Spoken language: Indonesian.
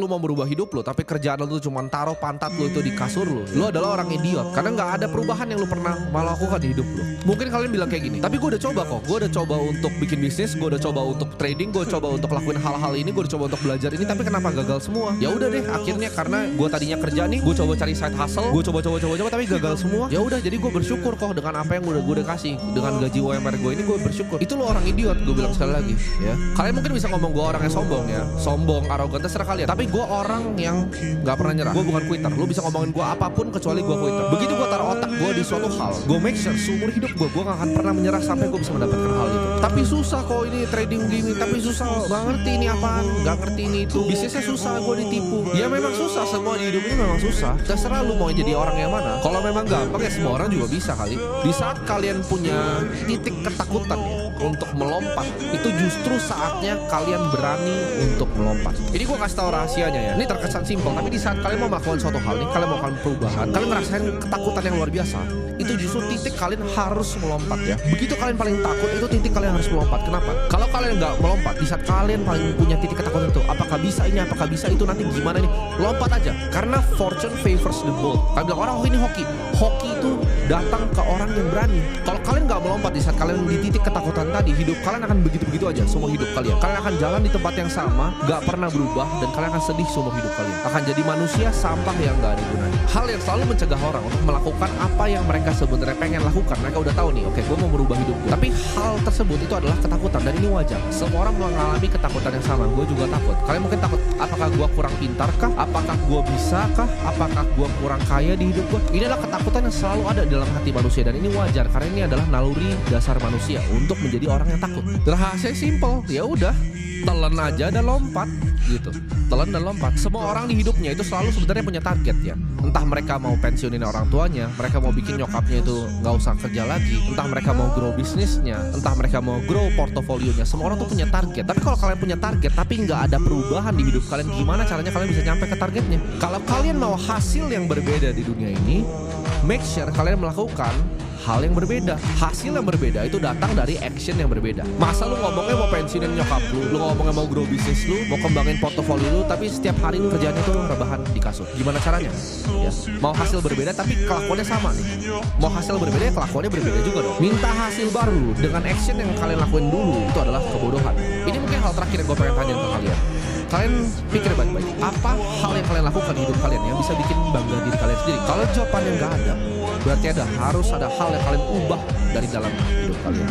lu mau merubah hidup lu, tapi kerjaan lu tuh cuma taruh pantat lu itu di kasur lu adalah orang idiot. Karena nggak ada perubahan yang lu pernah melakukan di hidup lu. Mungkin kalian bilang kayak gini, tapi gue udah coba kok. Gue udah coba untuk bikin bisnis, gue udah coba untuk trading, gue coba untuk lakuin hal-hal ini, gue udah coba untuk belajar ini, tapi kenapa gagal semua? Ya udah deh, akhirnya karena gue tadinya kerja nih, gue coba cari side hustle, gue coba tapi gagal semua. Ya udah, jadi gue bersyukur kok dengan apa yang gue udah kasih, dengan gaji UMR gue ini gue bersyukur. Itu lo orang idiot, gue bilang sekali lagi, ya. Kalian mungkin bisa ngomong gue orang yang sombong ya, sombong, arogan, terserah kalian. Tapi gue orang yang nggak pernah nyerah. Gue bukan quitter. Lo bisa ngomongin gue apapun kecuali gue quitter. Begitu gue taruh otak gue di suatu hal, gue make sure seumur hidup gue gak akan pernah menyerah sampai gue bisa mendapatkan hal itu. Tapi susah kok ini trading gini, tapi susah, gak ngerti ini apaan, gak ngerti ini itu, bisnisnya susah, gue ditipu. Ya memang susah, semua di hidup ini memang susah. Terserah lu mau jadi orang yang mana. Kalau memang gampang ya semua orang juga bisa kali. Di saat kalian punya titik ketakutan ya untuk melompat, itu justru saatnya kalian berani untuk melompat. Ini gue kasih tahu rahasianya ya. Ini terkesan simpel, tapi di saat kalian mau melakukan suatu hal nih, kalian mau melakukan perubahan, kalian ngerasain ketakutan yang luar biasa. Itu justru titik kalian harus melompat ya. Begitu kalian paling takut, itu titik kalian harus melompat. Kenapa? Kalau kalian nggak melompat, di saat kalian paling punya titik ketakutan itu, apakah bisa ini, apakah bisa itu, nanti gimana nih? Lompat aja. Karena fortune favors the bold. Kalian bilang orang, oh ini hoki. Hoki itu datang ke orang yang berani. Kalau kalian nggak melompat di saat kalian di titik ketakutan tadi, hidup kalian akan begitu-begitu aja semua hidup kalian. Kalian akan jalan di tempat yang sama, nggak pernah berubah, dan kalian akan sedih seumur hidup kalian. Akan jadi manusia sampah yang nggak ada gunanya. Hal yang selalu mencegah orang untuk melakukan apa yang mereka sebenarnya pengen lakukan. Mereka udah tahu nih, oke, gue mau merubah hidup gue. Tapi hal tersebut itu adalah ketakutan, dan ini wajar. Semua orang mengalami ketakutan yang sama. Gue juga takut. Kalian mungkin takut, apakah gue kurang pintar kah? Apakah gue bisa kah? Apakah gue kurang kaya di hidup gue? Ini adalah ketakutan yang selalu ada dalam hati manusia, dan ini wajar karena ini adalah naluri dasar manusia untuk menjadi orang yang takut. Rahasia simple, ya udah, telan aja dan lompat gitu. Telan dan lompat. Semua orang di hidupnya itu selalu sebenarnya punya target ya. Entah mereka mau pensiunin orang tuanya, mereka mau bikin nyokapnya itu nggak usah kerja lagi, entah mereka mau grow bisnisnya, entah mereka mau grow portofolionya. Semua orang tuh punya target. Tapi kalau kalian punya target tapi nggak ada perubahan di hidup kalian, gimana caranya kalian bisa nyampe ke targetnya? Kalau kalian mau hasil yang berbeda di dunia ini, make sure kalian melakukan hal yang berbeda. Hasil yang berbeda itu datang dari action yang berbeda. Masa lu ngomongnya mau pensiunin nyokap lu ngomongnya mau grow bisnis lu, mau kembangin portofolio lu, tapi setiap hari lu kerjanya tuh rebahan di kasur. Gimana caranya? Ya, mau hasil berbeda tapi kelakuannya sama nih. Mau hasil berbeda ya kelakuannya berbeda juga dong. Minta hasil baru dengan action yang kalian lakuin dulu itu adalah kebodohan. Ini mungkin hal terakhir yang gue pengen tanya ke kalian. Kalian pikir baik-baik, apa hal yang kalian lakukan di hidup kalian yang bisa bikin bangga diri kalian sendiri? Kalau jawabannya nggak ada, berarti harus ada hal yang kalian ubah dari dalam hidup kalian.